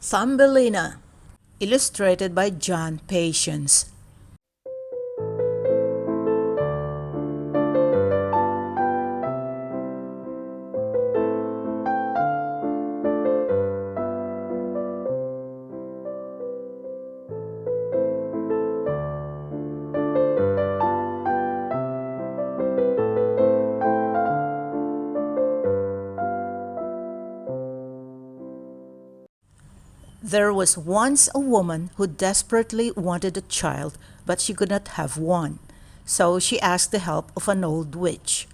Thumbelina, illustrated by John Patience. There was once a woman who desperately wanted a child, but she could not have one. So she asked the help of an old witch.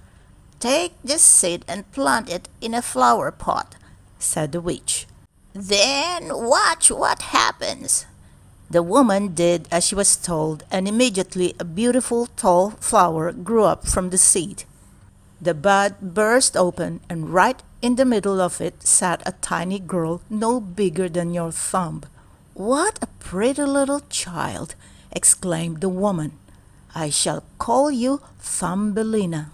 "Take this seed and plant it in a flower pot," said the witch. "Then watch what happens." The woman did as she was told, and immediately a beautiful tall flower grew up from the seed. The bud burst open, and right in the middle of it sat a tiny girl no bigger than your thumb. "What a pretty little child!" exclaimed the woman. "I shall call you Thumbelina."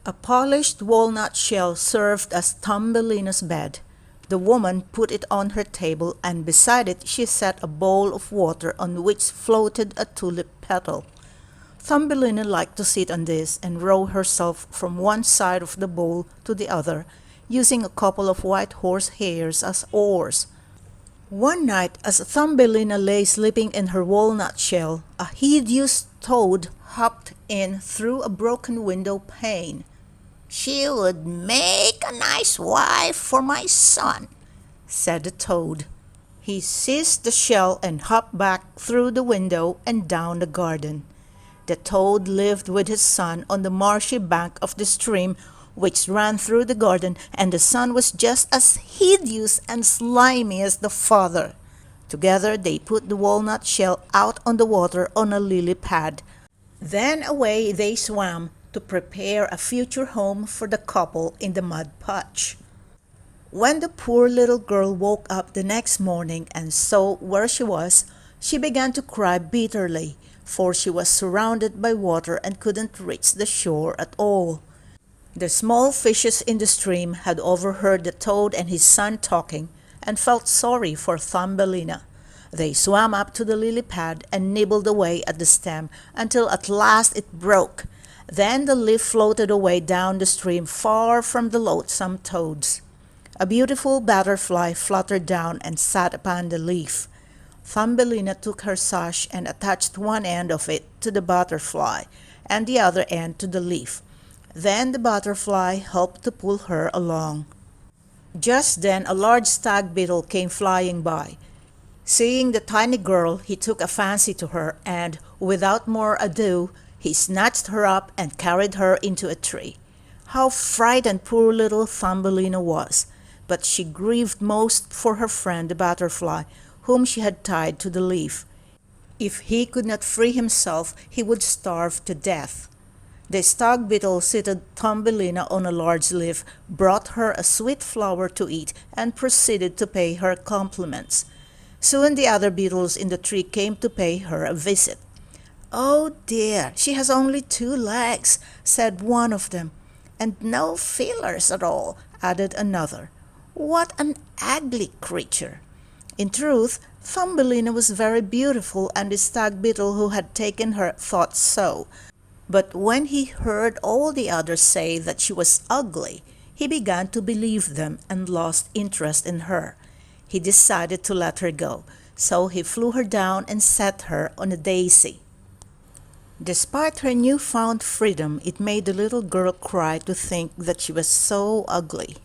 A polished walnut shell served as Thumbelina's bed. The woman put it on her table, and beside it she set a bowl of water on which floated a tulip petal. Thumbelina liked to sit on this and row herself from one side of the bowl to the other, using a couple of white horse hairs as oars. One night, as Thumbelina lay sleeping in her walnut shell, a hideous toad hopped in through a broken window pane. "She would make a nice wife for my son," said the toad. He seized the shell and hopped back through the window and down the garden. The toad lived with his son on the marshy bank of the stream which ran through the garden, and the son was just as hideous and slimy as the father. Together they put the walnut shell out on the water on a lily pad. Then away they swam to prepare a future home for the couple in the mud patch. When the poor little girl woke up the next morning and saw where she was, she began to cry bitterly, for she was surrounded by water and couldn't reach the shore at all. The small fishes in the stream had overheard the toad and his son talking, and felt sorry for Thumbelina. They swam up to the lily pad and nibbled away at the stem until at last it broke. Then the leaf floated away down the stream far from the loathsome toads. A beautiful butterfly fluttered down and sat upon the leaf. Thumbelina took her sash and attached one end of it to the butterfly and the other end to the leaf. Then the butterfly helped to pull her along. Just then a large stag beetle came flying by. Seeing the tiny girl, he took a fancy to her, and without more ado, he snatched her up and carried her into a tree. How frightened poor little Thumbelina was! But she grieved most for her friend the butterfly, whom she had tied to the leaf. If he could not free himself, he would starve to death. The stag beetle seated Thumbelina on a large leaf, brought her a sweet flower to eat, and proceeded to pay her compliments. Soon the other beetles in the tree came to pay her a visit. "Oh dear, she has only 2 legs," said one of them. "And no feelers at all," added another. "What an ugly creature!" In truth, Thumbelina was very beautiful, and the stag beetle who had taken her thought so. But when he heard all the others say that she was ugly, he began to believe them and lost interest in her. He decided to let her go, so he flew her down and set her on a daisy. Despite her newfound freedom, it made the little girl cry to think that she was so ugly.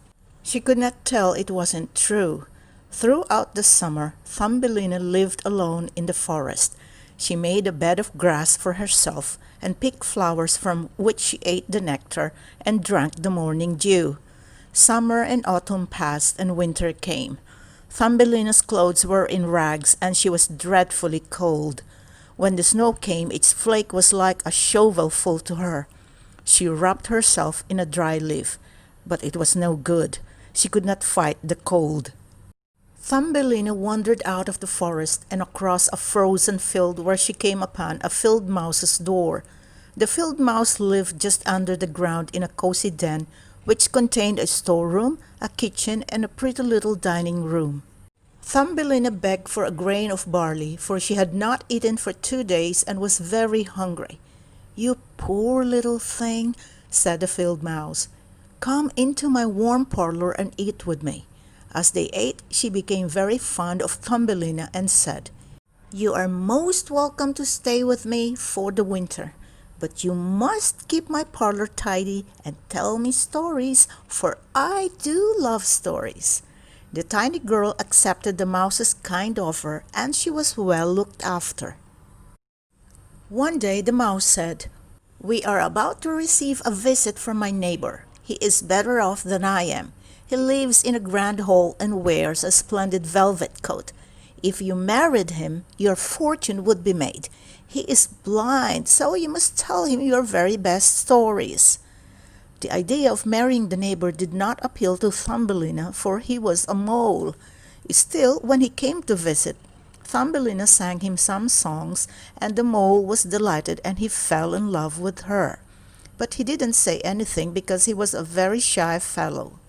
She could not tell it wasn't true. Throughout the summer, Thumbelina lived alone in the forest. She made a bed of grass for herself and picked flowers from which she ate the nectar and drank the morning dew. Summer and autumn passed and winter came. Thumbelina's clothes were in rags and she was dreadfully cold. When the snow came, its flake was like a shovelful to her. She wrapped herself in a dry leaf, but it was no good. She could not fight the cold. Thumbelina wandered out of the forest and across a frozen field where she came upon a field mouse's door. The field mouse lived just under the ground in a cozy den which contained a storeroom, a kitchen, and a pretty little dining room. Thumbelina begged for a grain of barley, for she had not eaten for 2 days and was very hungry. "You poor little thing," said the field mouse. "Come into my warm parlor and eat with me." As they ate, she became very fond of Thumbelina and said, "You are most welcome to stay with me for the winter, but you must keep my parlor tidy and tell me stories, for I do love stories." The tiny girl accepted the mouse's kind offer, and she was well looked after. One day the mouse said, "We are about to receive a visit from my neighbor. He is better off than I am. He lives in a grand hall and wears a splendid velvet coat. If you married him, your fortune would be made. He is blind, so you must tell him your very best stories." The idea of marrying the neighbor did not appeal to Thumbelina, for he was a mole. Still, when he came to visit, Thumbelina sang him some songs, and the mole was delighted and he fell in love with her. But he didn't say anything because he was a very shy fellow.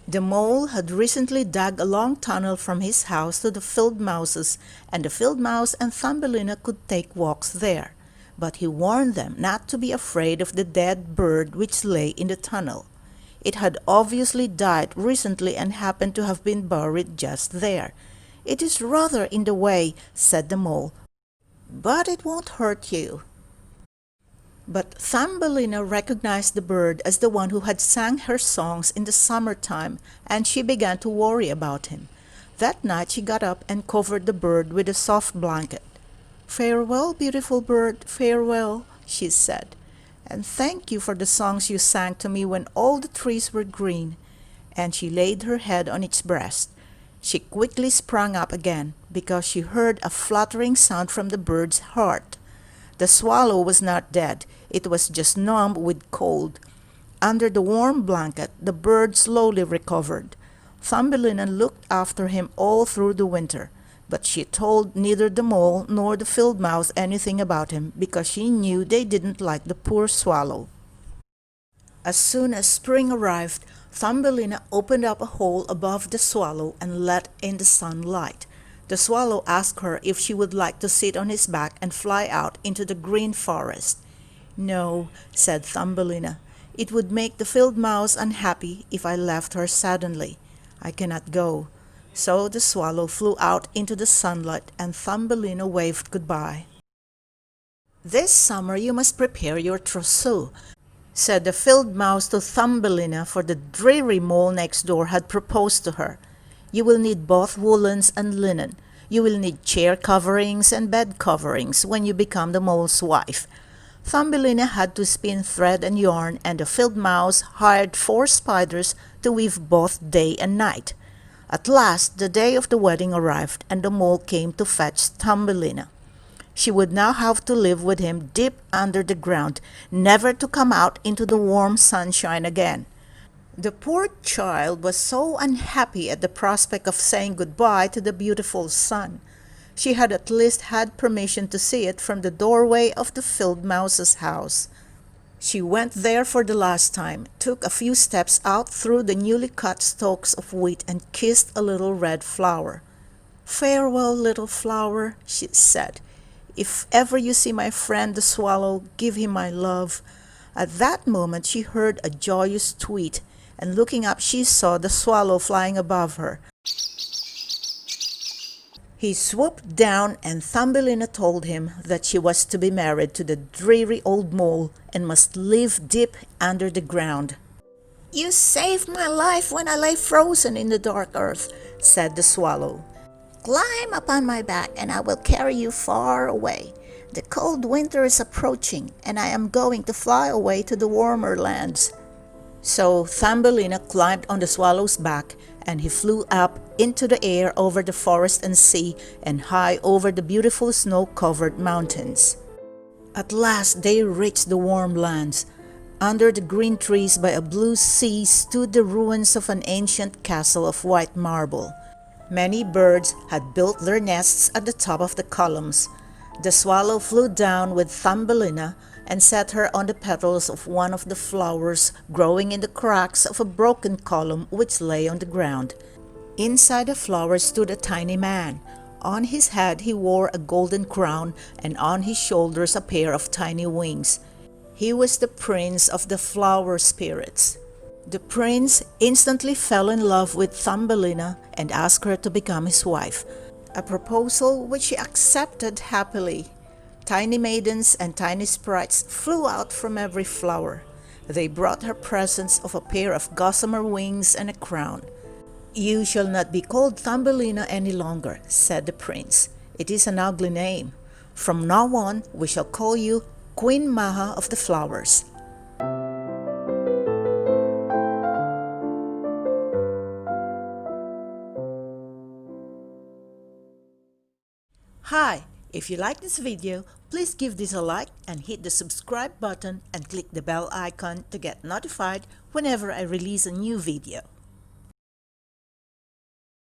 The mole had recently dug a long tunnel from his house to the field mouse's, and the field mouse and Thumbelina could take walks there. But he warned them not to be afraid of the dead bird which lay in the tunnel. It had obviously died recently and happened to have been buried just there. "It is rather in the way," said the mole, "but it won't hurt you." But Thumbelina recognized the bird as the one who had sang her songs in the summertime, and she began to worry about him. That night she got up and covered the bird with a soft blanket. "Farewell, beautiful bird, farewell," she said, "and thank you for the songs you sang to me when all the trees were green." And she laid her head on its breast. She quickly sprang up again, because she heard a fluttering sound from the bird's heart. The swallow was not dead, it was just numb with cold. Under the warm blanket, the bird slowly recovered. Thumbelina looked after him all through the winter, but she told neither the mole nor the field mouse anything about him, because she knew they didn't like the poor swallow. As soon as spring arrived, Thumbelina opened up a hole above the swallow and let in the sunlight. The swallow asked her if she would like to sit on his back and fly out into the green forest. "No," said Thumbelina. "It would make the field mouse unhappy if I left her suddenly. I cannot go." So the swallow flew out into the sunlight, and Thumbelina waved goodbye. "This summer you must prepare your trousseau," said the field mouse to Thumbelina, for the dreary mole next door had proposed to her. "You will need both woolens and linen. You will need chair coverings and bed coverings when you become the mole's wife." Thumbelina had to spin thread and yarn, and the field mouse hired 4 spiders to weave both day and night. At last the day of the wedding arrived, and the mole came to fetch Thumbelina. She would now have to live with him deep under the ground, never to come out into the warm sunshine again. The poor child was so unhappy at the prospect of saying goodbye to the beautiful sun. She had at least had permission to see it from the doorway of the field mouse's house. She went there for the last time, took a few steps out through the newly cut stalks of wheat, and kissed a little red flower. "Farewell, little flower," she said. "If ever you see my friend the swallow, give him my love." At that moment she heard a joyous tweet, and looking up she saw the swallow flying above her. He swooped down, and Thumbelina told him that she was to be married to the dreary old mole and must live deep under the ground. "You saved my life when I lay frozen in the dark earth," said the swallow. "Climb upon my back and I will carry you far away. The cold winter is approaching, and I am going to fly away to the warmer lands." So Thumbelina climbed on the swallow's back, and he flew up into the air over the forest and sea, and high over the beautiful snow-covered mountains. At last they reached the warm lands. Under the green trees by a blue sea stood the ruins of an ancient castle of white marble. Many birds had built their nests at the top of the columns. The swallow flew down with Thumbelina and set her on the petals of one of the flowers growing in the cracks of a broken column which lay on the ground. Inside the flower stood a tiny man. On his head he wore a golden crown, and on his shoulders a pair of tiny wings. He was the prince of the flower spirits. The prince instantly fell in love with Thumbelina and asked her to become his wife, a proposal which she accepted happily. Tiny maidens and tiny sprites flew out from every flower. They brought her presents of a pair of gossamer wings and a crown. "You shall not be called Thumbelina any longer," said the prince. "It is an ugly name. From now on, we shall call you Queen Maha of the Flowers." Hi! If you like this video, please give this a like and hit the subscribe button and click the bell icon to get notified whenever I release a new video.